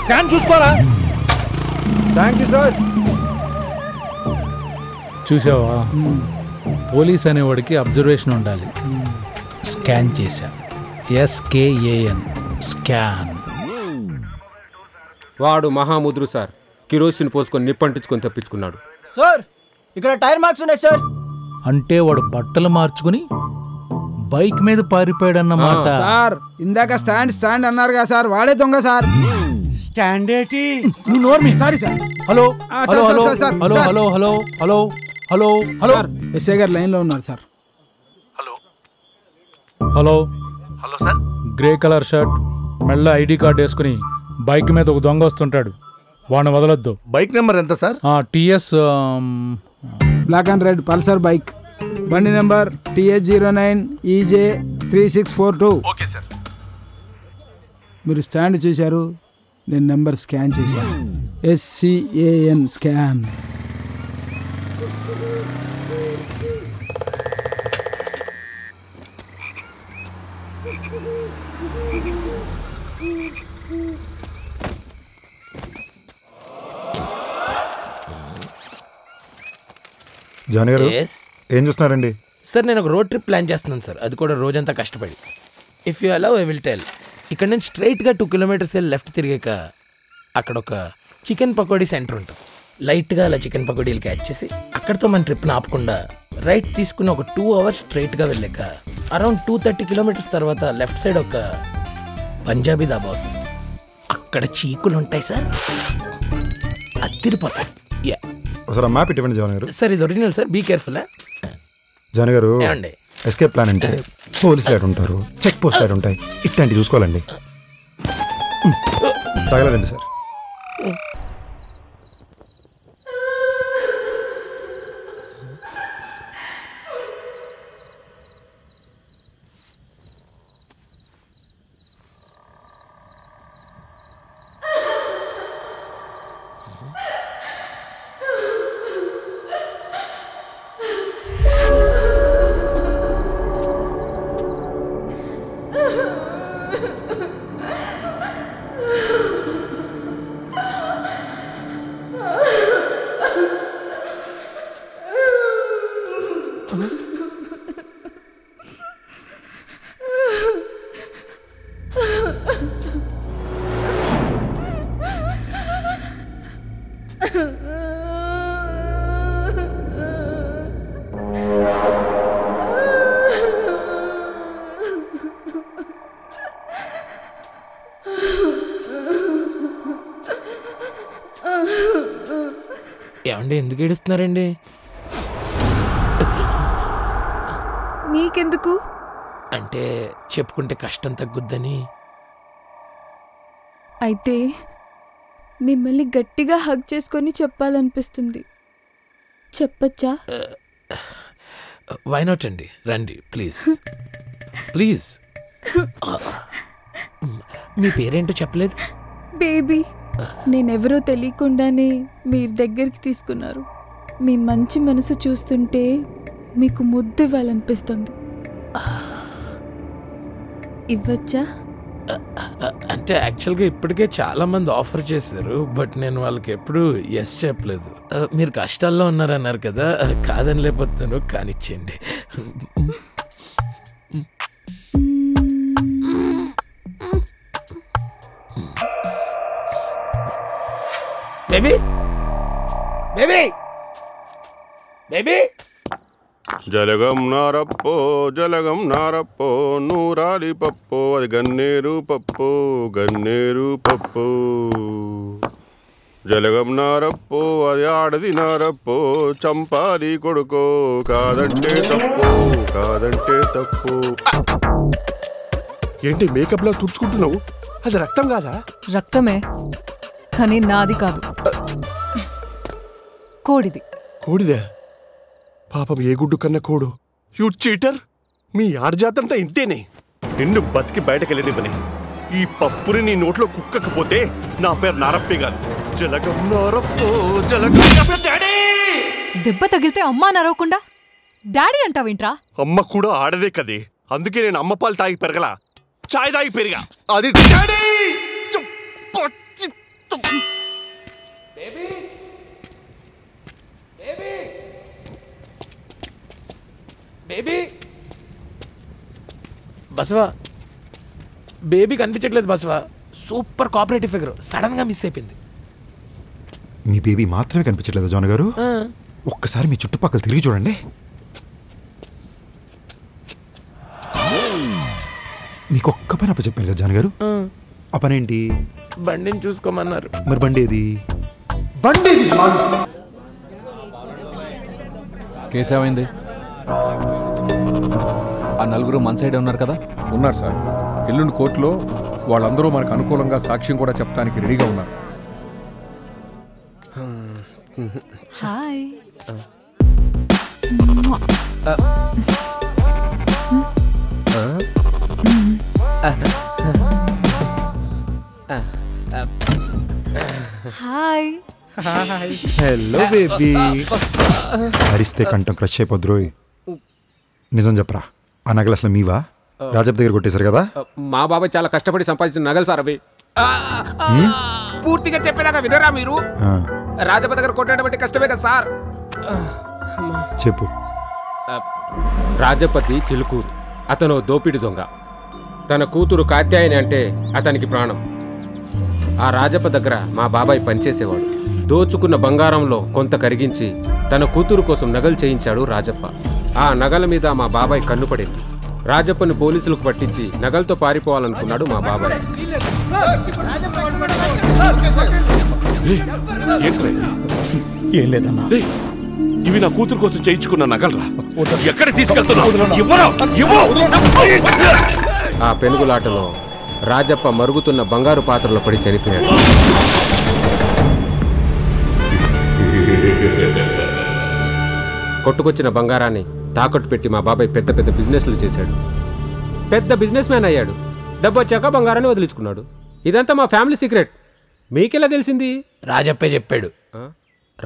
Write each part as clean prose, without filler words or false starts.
Stand చూసుకోరా. Thank you sir. చూసావా, police అనేవాడికి అబ్జర్వేషన్ ఉండాలి. స్కాన్ చేశా. SKAN scan. వాడు మహాముద్రు సార్. కిరోసిన్ పోసుకొని నిప్పంటించుకొని తప్పించుకున్నాడు సార్. ఇక్కడ టైర్ మార్క్స్ ఉన్నాయి సార్. అంటే వాడు బట్టలు మార్చుకుని బైక్ మీద పారిపోయాడన్నమాట. సార్ ఇందాక స్టాండ్ అన్నారుగా సార్, వాడే దొంగ సార్. స్టాండ్ ఏంటి? నువ్వు నోర్మి. Sorry sir. Hello hello hello hello hello hello hello hello hello. SI గారు లైన్ లో ఉన్నారు sir. Hello hello sir. Grey colour shirt, మెల్ల ID కార్డ్ వేసుకుని బైక్ మీద ఒక దొంగ వస్తుంటాడు. వాడిని వదలొద్దు. బైక్ నెంబర్ ఎంత sir? TS black and red Pulsar bike. బండి number TS09 EJ 3642. Okay sir. మీరు స్టాండ్ చూశారు, నేను నెంబర్ స్కాన్ చేశాను. SCAN scan. జానీ గారు ఏం చూస్తున్నారండి? సార్ నేను ఒక రోడ్ ట్రిప్ ప్లాన్ చేస్తున్నాను సార్, అది కూడా రోజంతా కష్టపడి. If you allow I will tell. ఇక్కడ నుంచి స్ట్రైట్గా 2 kilometers వెళ్ళి లెఫ్ట్ తిరిగాక అక్కడ ఒక చికెన్ పకోడీ సెంటర్ ఉంటుంది. లైట్గా అలా చికెన్ పకోడీలు క్యాచ్ చేసి అక్కడితో మన ట్రిప్ని ఆపకుండా రైట్ తీసుకుని ఒక 2 hours స్ట్రైట్గా వెళ్ళాక అరౌండ్ 230 kilometers తర్వాత లెఫ్ట్ సైడ్ ఒక పంజాబీ దాబా వస్తుంది. అక్కడ చీకులు ఉంటాయి సార్, అత్తిరిపోతాయి. ఒకసారి మ్యాప్ ఇటువంటి జానీ గారు. సార్ ఇది original sir, be careful. Johnny గారు ఏమండి ఎస్కేప్ ప్లాన్ అంటే పోలీస్ లైట్ ఉంటారు, చెక్ పోస్ట్ లైట్ ఉంటాయి, ఇట్లాంటివి చూసుకోవాలండి. తగలదండి సార్. ఏమండి ఎందుకు ఏడుస్తున్నారండి? మీకెందుకు? అంటే చెప్పుకుంటే కష్టం తగ్గుద్దని. అయితే మిమ్మల్ని గట్టిగా హగ్ చేసుకొని చెప్పాలనిపిస్తుంది. చెప్పచ్చా? వై నాట్ అండి, రండి ప్లీజ్ ప్లీజ్. మీ పేరేంటో చెప్పలేదు. బేబీ. నేనెవరో తెలియకుండానే మీరు దగ్గరికి తీసుకున్నారు. మీ మంచి మనసు చూస్తుంటే మీకు ముద్దు ఇవ్వాలనిపిస్తుంది. ఇవ్వచ్చా? అంటే యాక్చువల్గా ఇప్పటికే చాలా మంది ఆఫర్ చేశారు, బట్ నేను వాళ్ళకి ఎప్పుడు ఎస్ చెప్పలేదు. మీరు కష్టాల్లో ఉన్నారన్నారు కదా, కాదని లేకపోతున్నాను, కానిచ్చేయండి. Baby baby baby. జలగం నారప్పో నూరాలి పప్పు, అది గన్నేరు పప్పు. జలగం నారప్పో అది ఆడది నారప్పో, చంపాలి కొడుకో కాదంటే తప్పు. ఏంటి మేకప్లో తుడుచుకుంటున్నావు? అది రక్తం కాదా? రక్తమే, కానీ నాది కాదు, కోడిది. కోడిదే? పాపం ఏ గుడ్డు కన్నా కోడు. You cheater. మీ ఆడజాతంతా ఇంతేనే. నిన్ను బతికి బయటకెళ్ళనివ్వని. ఈ పప్పుని నీ నోట్లో కుక్కకపోతే నా పేరు నారప్పే గారు. జలగం నారప్పో డాడీ. దెబ్బ తగిలితే అమ్మా నరవకుండా డాడీ అంటావేంట్రా? అమ్మ కూడా ఆడదే కదే, అందుకే నేను అమ్మ పాలు తాగి పెరగలా, చాయ్ తాగి పెరిగా. అది డాడీ. బేబీ బసవా, బేబీ కనిపించట్లేదు Basava. Super cooperative figure sudden గా మిస్ అయిపోయింది. మీ బేబీ మాత్రమే కనిపించట్లేదు జాన్ గారు. ఒక్కసారి మీ చుట్టుపక్కల తిరిగి చూడండి. మీకు ఒక్క పని అప్పచెప్పాను కదా జాన్ గారు. ఆ పని ఏంటి? బండిని చూసుకోమన్నారు. మరి బండి ఏది? కేసు ఏమైంది? ఆ నలుగురు మన సైడే ఉన్నారు కదా? ఉన్నారు సార్. ఎల్లుండి కోర్టులో వాళ్ళందరూ మనకు అనుకూలంగా సాక్ష్యం కూడా చెప్పడానికి రెడీగా ఉన్నారు. హాయ్. హాయ్. Hello baby. అరిస్తే కంఠం క్రష్ అయిపోద్దు రోయ్. నిజం చెప్పరా, ఆ నగలు అసలు మీవా? రాజప్ప దగ్గర కొట్టేశారు కదా? మా బాబాయ్ చాలా కష్టపడి సంపాదించిన నగలు సార్ అవి. పూర్తిగా చెప్పేదాకా వినరా మీరు? రాజప్ప దగ్గర కొట్టడం అంటే కష్టమే కదా సార్. చెప్పు. రాజప్పతి చిలుకూరు. అతను దోపిడి దొంగ. తన కూతురు కాత్యాయని అంటే అతనికి ప్రాణం. ఆ రాజప్ప దగ్గర మా బాబాయ్ పనిచేసేవాడు. దోచుకున్న బంగారంలో కొంత కరిగించి తన కూతురు కోసం నగలు చేయించాడు రాజప్ప. ఆ నగల మీద మా బాబాయ్ కన్ను పడింది. రాజప్పని పోలీసులకు పట్టించి నగలతో పారిపోవాలనుకున్నాడు మా బాబాయ్. ఏం లేదన్నా, ఇవి నా కూతురు కోసం చేయించుకున్న నగలరా. ఎక్కడ తీసుకెళ్తున్నావు? ఆ పెనుగులాటలో రాజప్ప మరుగుతున్న బంగారు పాత్రలో పడి చనిపోయాడు. కొట్టుకొచ్చిన బంగారాన్ని తాకట్టు పెట్టి మా బాబాయ్ పెద్ద పెద్ద బిజినెస్లు చేశాడు. పెద్ద బిజినెస్ మ్యాన్ అయ్యాడు. డబ్బు వచ్చాక బంగారాన్ని వదిలించుకున్నాడు. ఇదంతా మా ఫ్యామిలీ సీక్రెట్. మీకెలా తెలిసింది? రాజప్పే చెప్పాడు.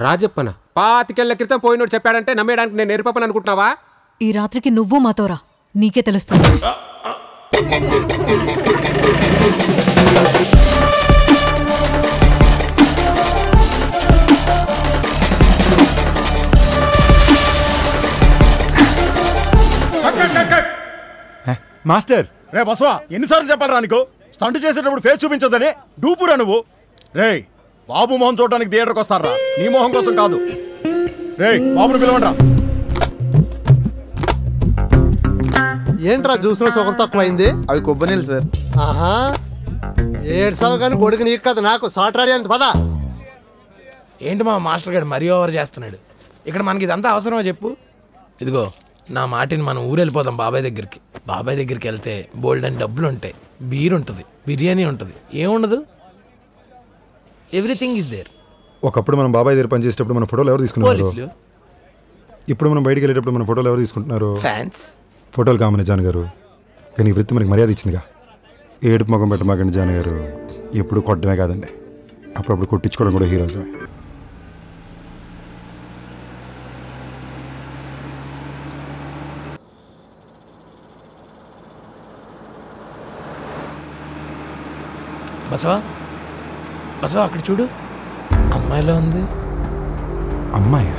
రాజప్పన 25 ఏళ్ల క్రితం పోయినోడు చెప్పాడంటే నమ్మేయడానికి నేను నేర్పని అనుకుంటున్నావా? ఈ రాత్రికి నువ్వు మాతోరా, నీకే తెలుస్తుంది. మాస్టర్. రే బసవా, ఎన్నిసార్లు చెప్పాలరా నీకు? స్టంట్ చేసేటప్పుడు ఫేస్ చూపించొద్దని. డూపురా నువ్వు. రే బాబు మొహం చూడడానికి థియేటర్కి వస్తారా, నీ మొహం కోసం కాదు. రే బాబుని పిలవండ్రా. ఏంట్రా చూసిన సొగరు తక్కువైంది? అవి కొబ్బరి నీళ్ళు సార్. ఆహా, ఏడ్సావు కానీ కొడుకు నీకు కదా నాకు సాటరాడి అంత పదా. ఏంటి మా మాస్టర్ గారు మరీ ఓవర్ చేస్తున్నాడు. ఇక్కడ మనకి ఇదంతా అవసరమా చెప్పు? ఇదిగో నా మాటిని మనం ఊరు వెళ్ళిపోదాం బాబాయ్ దగ్గరికి. బాబాయ్ దగ్గరికి వెళ్తే బోల్డ్ అని డబ్బులు ఉంటాయి, బీర్ ఉంటుంది, బిర్యానీ ఉంటుంది, ఏముండదు? Everything is there. ఒకప్పుడు మనం బాబాయ్ దగ్గర పనిచేసేటప్పుడు మన ఫోటోలు ఎవరు తీసుకున్నారు? పోలీసులు. ఇప్పుడు మనం బయటికి వెళ్ళేటప్పుడు మన ఫోటోలు ఎవరు తీసుకుంటున్నారు? ఫ్యాన్స్. ఫోటోలు కామని జాన్ గారు. కానీ వృత్తి మనకి మర్యాద ఇచ్చిందిగా. ఏడుపు ముఖం పెట్టమాకండి జాన్ గారు. ఎప్పుడు కొట్టడమే కాదండి, అప్పుడప్పుడు కొట్టించుకోవడం కూడా హీరోజమే. బసవా, బసవా అక్కడ చూడు, అమ్మాయిలో ఉంది. అమ్మాయి?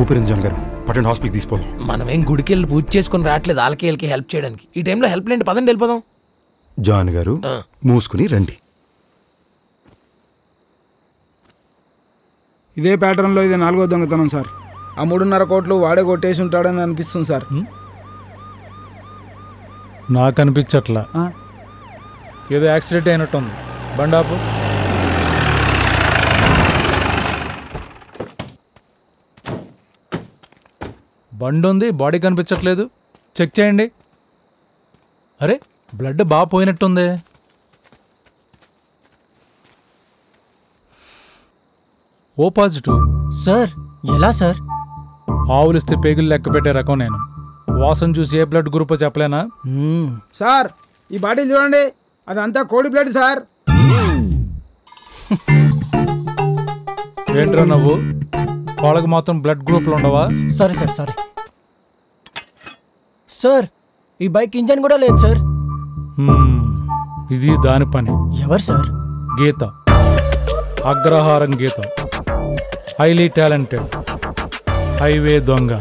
ఊపిరి జాన్ గారు, పట్టండి హాస్పిటల్కి తీసుకోవాలి. మనమేం గుడికి వెళ్ళి పూజ చేసుకుని రావట్లేదు, వాళ్ళకి వీళ్ళకి హెల్ప్ చేయడానికి. ఈ టైంలో హెల్ప్ లేండి, పదండి వెళ్ళిపోదాం. జాన్ గారు మూసుకుని రండి. ఇదే ప్యాటర్న్లో ఇది 4వ దొంగతనం సార్. ఆ 3.5 కోట్లు వాడే కొట్టేసి ఉంటాడని అనిపిస్తుంది సార్. నాకు అనిపించట్లా. ఏదో యాక్సిడెంట్ అయినట్టుంది. బండాపు. బండి ఉంది, బాడీ కనిపించట్లేదు. చెక్ చేయండి. అరే బ్లడ్ బాగా పోయినట్టుంది. O positive. సార్ ఎలా సార్? ఆవులిస్తే పేగులు లెక్క పెట్టే రకం నేను. వాసన చూసి ఏ బ్లడ్ గ్రూప్ చెప్పలేనా? సార్ ఈ బాటిల్ చూడండి, అదంతా కోడి బ్లడ్ సార్. ఏంట్రా నువ్వు వాళ్ళకి మాత్రం బ్లడ్ గ్రూప్లు ఉండవా? Sorry sir, sorry sir. ఈ బైక్ ఇంజన్ కూడా లేదు సార్. ఇది దాని పని. ఎవరు సార్? గీత, అగ్రహారం గీత, హైలీ టాలెంటెడ్ హైవే దొంగ.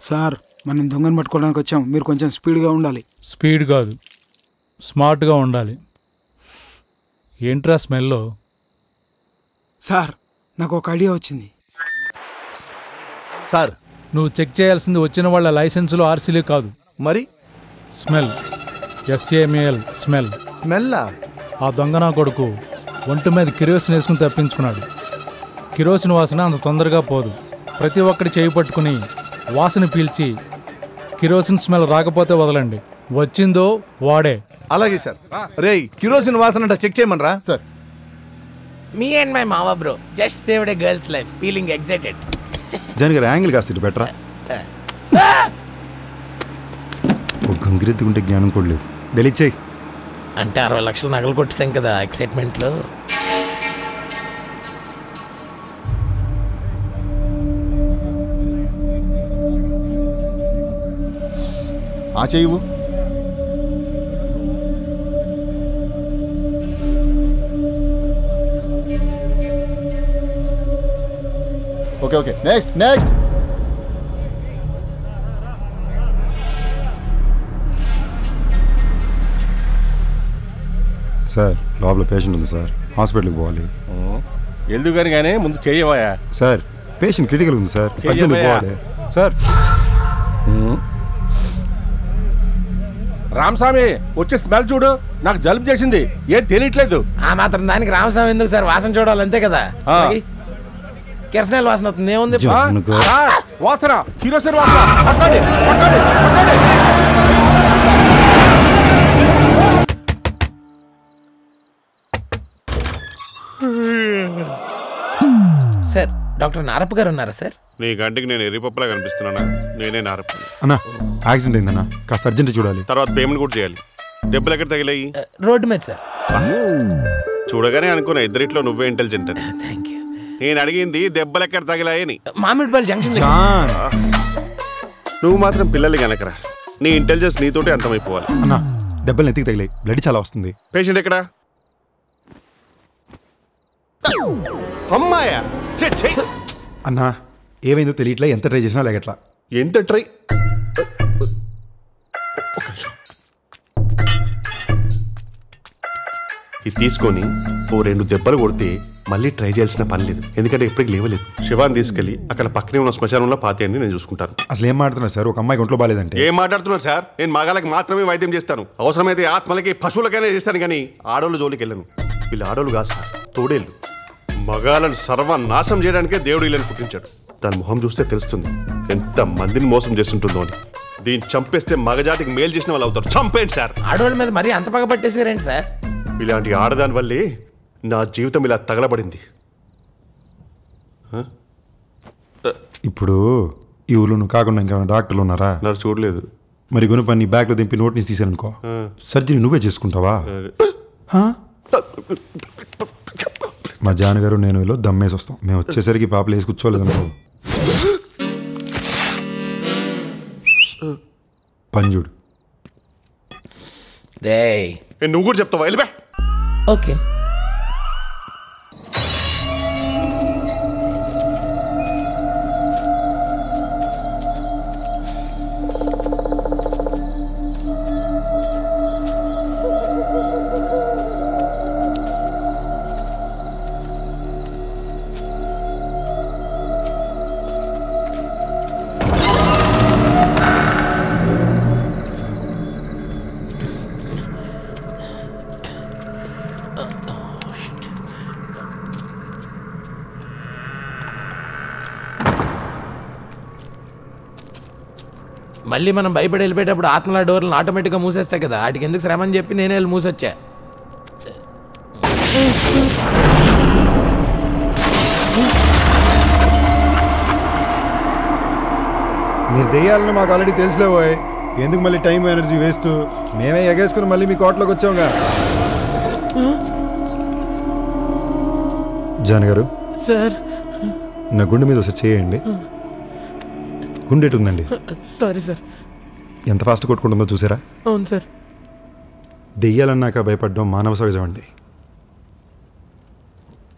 సార్ మనం దొంగను పట్టుకోవడానికి వచ్చాం, మీరు కొంచెం స్పీడ్గా ఉండాలి. స్పీడ్ కాదు, స్మార్ట్గా ఉండాలి. ఏంట్రా స్మెల్లో? సార్ నాకు ఒక ఐడియా వచ్చింది. సార్ నువ్వు చెక్ చేయాల్సింది వచ్చిన వాళ్ళ లైసెన్సులు ఆర్సీలు కాదు, మరి స్మెల్. ఎస్ఏఎంఎల్ స్మెల్. స్మెల్లా? ఆ దొంగ నా కొడుకు ఒంటి మీద కిరోసిన్ వేసుకుని తప్పించుకున్నాడు. కిరోసిన్ వాసన అంత తొందరగా పోదు. ప్రతి ఒక్కటి చేయి పట్టుకుని వాసన పీల్చి కిరోసిన్ స్మెల్ రాకపోతే వదలండి, వచ్చిందో వాడే. అలాగే సార్. రేయ్ కిరోసిన్ వాసన చెక్ చేయమనరా సార్. మీ అండ్ మై మావా bro just saved a girl's life, feeling excited. జనగారు యాంగిల్ కాస్త బెటరా? ఒక గంగిరెత్తుకుంటే జ్ఞానం కూడా లేదు. డెలీట్ చేయి. అంటే 60 లక్షలు నగలు కొట్టేసాం కదా ఎక్సైట్మెంట్లో. ఆ చెయ్యవు. Okay okay, next next. Sir లోపల పేషెంట్ ఉంది సార్, హాస్పిటల్కి పోవాలి. ఎందుకు కానీ ముందు చెయ్యవా? సార్ పేషెంట్ క్రిటికల్ ఉంది సార్, అర్జెంట్గా పోవాలి సార్. రామస్వామి వచ్చే స్మెల్ చూడు, నాకు జలుబు చేసింది, ఏం తెలియట్లేదు. ఆ మాత్రం దానికి రామస్వామి ఎందుకు సార్? వాసన చూడాలి అంతే కదా. కిరసనాయిల్ వాసన అవుతుంది, ఏముంది? వాసన కిరోసిన్ వాసన. పట్టండి పట్టండి పట్టండి. సార్ డాక్టర్ నారప్ప గారు ఉన్నారా సార్? నీ గంటికి నేను ఎర్రిపప్పులా కనిపిస్తున్నానా? నేనే నారప్ప. అన్నా యాక్సిడెంట్ అయిందన్నా, కాస్త అర్జెంట్ చూడాలి. తర్వాత పేమెంట్ కూడా చేయాలి. దెబ్బలు ఎక్కడ తగిలాయి? రోడ్డు మీద సార్. చూడగానే అనుకున్నా ఇద్దరిట్లో నువ్వే ఇంటెలిజెంట్ అని. నేను అడిగింది దెబ్బలు ఎక్కడ తగిలాయని. మామిడిపల్లి జంక్షన్. నువ్వు మాత్రం పిల్లలు కనకరా, నీ ఇంటెలిజెన్స్ నీతోటే అంతమైపోవాలి. అన్నా దెబ్బలు నెత్తికి తగిలాయి, బ్లడ్ చాలా వస్తుంది. పేషెంట్ ఎక్కడా? అమ్మాయా? అన్నా ఏమైందో తెలియట్లే, ఎంత ట్రై చేసినా లేగట్లా. ఎంత ట్రై? ఇది తీసుకొని ఓ 2 దెబ్బలు కొడితే మళ్ళీ ట్రై చేయాల్సిన పని లేదు, ఎందుకంటే ఎప్పటికి లేవలేదు. శివాన్ని తీసుకెళ్ళి అక్కడ పక్కనే ఉన్న శ్మశానంలో పాతేయండి, నేను చూసుకుంటాను. అసలు ఏం మాట్లాడుతున్నారు సార్? ఒక అమ్మాయి ఒంట్లో బాగాలేదంటే. ఏం మాట్లాడుతున్నారు సార్? నేను మగాళ్ళకి మాత్రమే వైద్యం చేస్తాను, అవసరమైతే ఆత్మలకి పశువులకైనా చేస్తాను, కానీ ఆడోళ్ళు జోలికి వెళ్ళను. వీళ్ళు ఆడోళ్ళు కాదు సార్, తోడేళ్ళు. మగాళ్ళను సర్వనాశనం చేయడానికే దేవుడు వీళ్ళని పుట్టించాడు. దాని మొహం చూస్తే తెలుస్తుంది ఎంత మందిని మోసం చేస్తుంటుందో అని. దీన్ని చంపేస్తే మగజాతికి మేలు చేసిన వాళ్ళు అవుతారు. చంపేయండి సార్. ఆడవాళ్ళ మీద మరీ అంత పగ పట్టేసారేంటి సార్? ఇలాంటి ఆడదాని వల్లే నా జీవితం ఇలా తగలబడింది. ఇప్పుడు ఈ ఊళ్ళో నువ్వు కాకుండా ఇంకేమైనా డాక్టర్లు ఉన్నారా? నాకు చూడలేదు. మరి గుణ పని బ్యాగ్లో దింపి నోట్ నుంచి తీసానుకో, సర్జరీ నువ్వే చేసుకుంటావా? మా జానగారు నేను వీళ్ళు దమ్మేసి వస్తాం. మేము వచ్చేసరికి పాపలు వేసి కూర్చోలేదు అనుకో, పంజుడు. నువ్వు కూడా చెప్తావా? వెళ్ళిపో. ఓకే. మళ్ళీ మనం భయపడి వెళ్ళిపోయేటప్పుడు ఆత్మల డోర్లను ఆటోమేటిక్గా మూసేస్తాయి కదా, వాటికి ఎందుకు శ్రమ అని చెప్పి నేనే వెళ్ళి మూసొచ్చా. మీరు దెయ్యాలని మాకు ఆల్రెడీ తెలుసులేవోయ్, ఎందుకు మళ్ళీ టైం ఎనర్జీ వేస్ట్? మేమే ఎగేసుకుని మళ్ళీ మీ కోటలోకి వచ్చాంగా. జాన్ గారు సార్, నా గుండె మీద ఒకసారి చేయండి. గుండె ఉందండి. Sorry sir. ఎంత ఫాస్ట్ కొట్టుకుంటుందో చూసారా? అవును సార్. దెయ్యాలన్నాక భయపడడం మానవ సహజం అండి.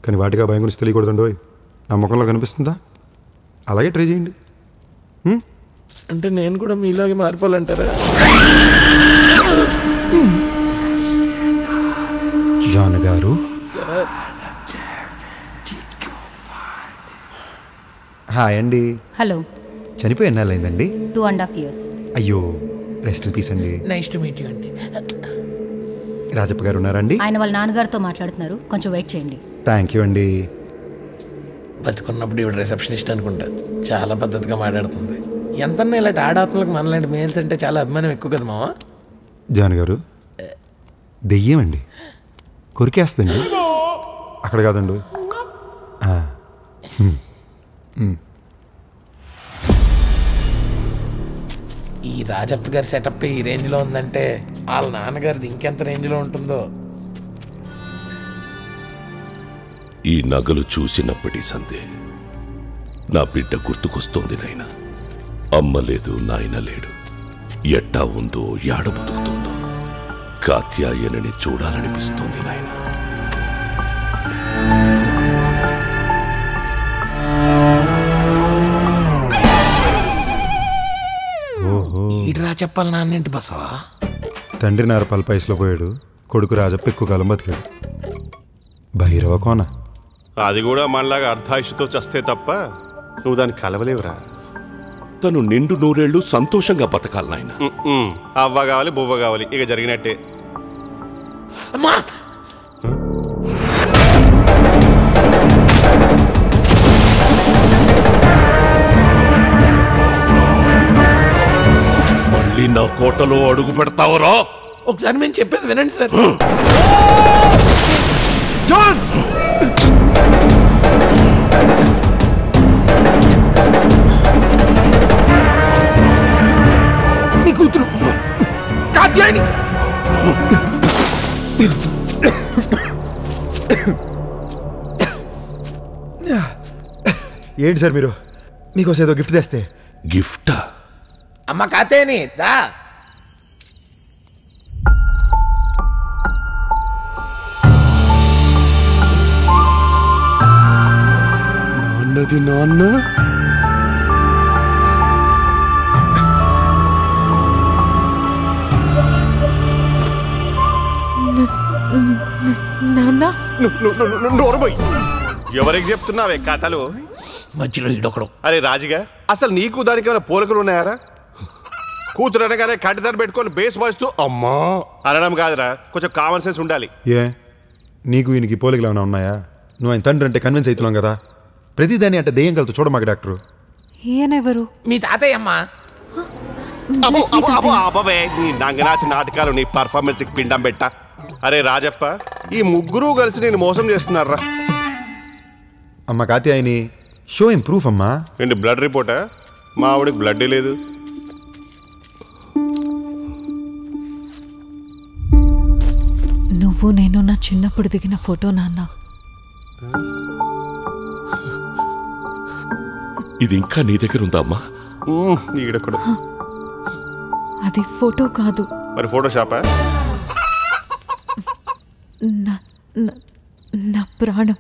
కానీ వాటికి ఆ భయం గురించి తెలియకూడదండి. నా ముఖంలో కనిపిస్తుందా? అలాగే ట్రై చేయండి. అంటే నేను కూడా మీలాగే మారిపోవాలంటారా? జాన్ గారు సార్. హాయ్ అండి. హలో. చనిపోయి ఎన్నాళ్ళైందండి? 2.5 years. అయ్యో, రెస్ట్ ఇన్ పీస్ అండి. నైస్ టు మీట్ యూ అండి. రాజప్ప గారు ఉన్నారండి? ఆయన వాళ్ళ నాన్నగారితో మాట్లాడుతున్నారు, కొంచెం వెయిట్ చేయండి. థ్యాంక్ యూ అండి. బతుకున్నప్పుడు ఇవి రిసెప్షనిస్ట్ అనుకుంటా. చాలా పద్ధతిగా మాట్లాడుతుంది. ఎంతన్నా ఇలాంటి ఆడాత్మలకు మనలాంటి మేల్స్ అంటే చాలా అభిమానం ఎక్కువ కదా మావా. జాన్ గారు దెయ్యం అండి, కొరికేస్తుంది. అక్కడ కాదండి. ఈ రాజప్ప గారి సెటప్ ఈ రేంజ్లో ఉందంటే వాళ్ళ నాన్నగారిది ఇంకెంత రేంజ్లో ఉంటుందో. ఈ నగలు చూసినప్పటి సందే నా బిడ్డ గుర్తుకొస్తోంది నాయన. అమ్మ లేదు, నాయన లేడు. ఎట్టా ఉందో, యాడ బతుకుతుందో కాత్యాయనని చూడాలనిపిస్తుంది నాయన. ఈడ్రా చెప్పాలి నాన్నేంటి బసవా? తండ్రి నారపాల పైసలో పోయాడు, కొడుకు రాజప్ప ఎక్కువ కాలం బతికాడు. భైరవ కోన అది కూడా మనలాగా అర్ధాయుషుతో చస్తే తప్ప నువ్వు దాన్ని కలవలేవురా. తను నిండు నూరేళ్లు సంతోషంగా బతకాలి నాయన. అవ్వ కావాలి, బువ్వ కావాలి, ఇక జరిగినట్టే. మళ్ళీ నా కోటలో అడుగు పెడతావరా? ఒకసారి మేము చెప్పేది వినండి సార్. జాన్! నీ కూతురు కాత్యాయని. ఏంటి సార్ మీరు? మీకోసం ఏదో గిఫ్ట్ తెస్తే. గిఫ్టా? అమ్మ కాత్యాయని దా. నాన్నది నాన్న. నాన్న నోరుబోయ్, ఎవరికి చెప్తున్నావే కథలు? మధ్యలో ఈడొకడు. అరే రాజుగా, అసలు నీకు దానికి ఏమైనా పోలికలు ఉన్నాయారా? కూతురు అనగానే కట్టిదాన్ని పెట్టుకొని బేస్ వాయిస్తూ అమ్మా అనడం కాదురా, కొంచెం కామన్ సెన్స్ ఉండాలి. ఏ నీకు ఈయనకి పోలికలు ఏమైనా ఉన్నాయా? నువ్వు ఆయన తండ్రి అంటే కన్విన్స్ అవుతున్నాం కదా. ప్రతిదాన్ని అంటే దెయ్యం కలుతూ చూడమాక డాక్టరు. ఈయనెవరు? మీ తాతయ్య అమ్మా. అబ్బవే, నీ నంగనాచి నాటకాలు, నీ పర్ఫార్మెన్స్ పిండం పెట్ట. అరే రాజప్ప, ఈ ముగ్గురు కలిసి నేను మోసం చేస్తున్నారా? అమ్మ కాత్యాయని, షో ఇన్ ప్రూఫ్ అమ్మా. ఏంటి బ్లడ్ రిపోర్టా? మా ఆవిడకి బ్లడ్ లేదు. నువ్వు నేను నా చిన్నప్పుడు దిగిన ఫోటో నాన్న. ఇది ఇంకా నీ దగ్గర ఉందా అమ్మా? అది ఫోటో కాదు. మరి ఫోటోషాపా? నా ప్రాణం.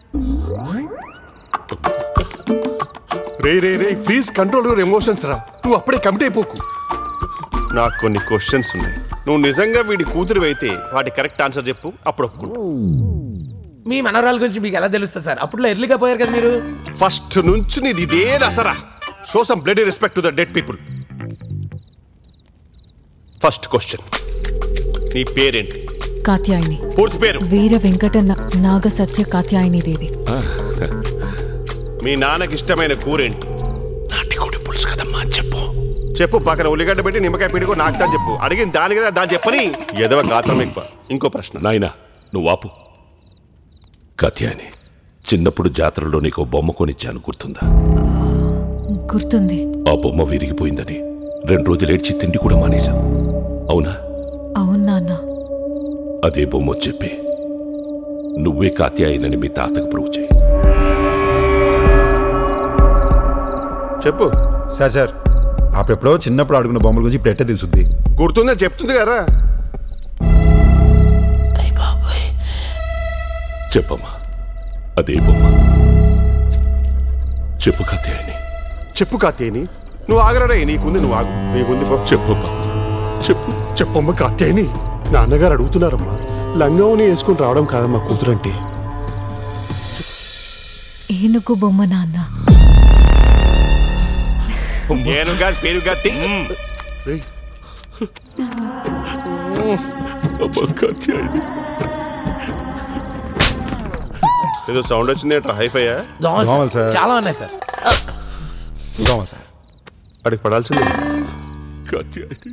రే రే రే, ప్లీజ్ కంట్రోల్ యువర్ ఎమోషన్స్ రా. నువ్వు అప్పుడే కమిట్ అయిపోకు. నాకు కొన్ని క్వశ్చన్స్ ఉన్నాయి. నువ్వు నిజంగా వీడి కూతురు అయితే వాటి కరెక్ట్ ఆన్సర్ చెప్పు, అప్పుడు ఒప్పుకుంటా. మీ మనవరాల గురించి మీకు ఎలా తెలుస్తుంది సార్? అప్పుడులో ఎర్లీగా పోయారు కదా మీరు. ఫస్ట్ నుంచి నీది ఇదే Dasara. Show some bloody respect to the dead people. First question, నీ పేరేంటి? కాత్యాయని. పూర్తి పేరు? వీర వెంకట నాగ సత్య కాత్యాయని దేవి. మీ నాన్నకి ఇష్టమైన కూరేంటి? నాటికోడి పులుసు కదమ్మా, చెప్పు. చెప్పు. పక్కన ఉల్లిగడ్డ పెట్టి నిమ్మకాయ పిండికో నాకుతాను చెప్పు. అడిగిన దాని కదా దాన్ని చెప్పని ఎదవ గాత్రం ఎక్కువ. ఇంకో ప్రశ్న. నాయనా నువ్వు ఆపు. కాత్యాయని, చిన్నప్పుడు జాతరలో నీకు బొమ్మ కొనిచ్చాను, గుర్తుందా? గుర్తుంది. ఆ బొమ్మ విరిగిపోయిందని 2 రోజులు ఏడ్చి తిండి కూడా మానేశాం. అవునా? అవును నాన్న. అదే బొమ్మ చెప్పి నువ్వే కాత్యాయనని మీ తాతకు ప్రూవ్ చేయి. చెప్పు. సార్ అప్పుడెప్పుడో చిన్నప్పుడు ఆడుకున్న బొమ్మల గురించి ఇప్పుడు ఎట్టే తెలుసుద్ది? గుర్తుందని చెప్తుంది కదా. చెప్పమ్మా, అదే బొమ్మ. చెప్పు కాత్యాయని. చెప్పు కాత్యాయని. నువ్వు ఆగరాడే, నీకుంది, నువ్వు ఆగు. నీకుంది. చెప్పమ్మా, చెప్పు. చెప్పమ్మ కాత్యాయని. నాన్నగారు అడుగుతున్నారమ్మా. లంగావుని వేసుకుని రావడం కాదమ్మా కూతురంటే. ఏనుగు బొమ్మ నాన్న. ఏదో సౌండ్ వచ్చింది. హైఫైయా? చాలా ఉన్నాయి సార్. సార్ అడిగి పడాల్సిందే. కాత్యాయని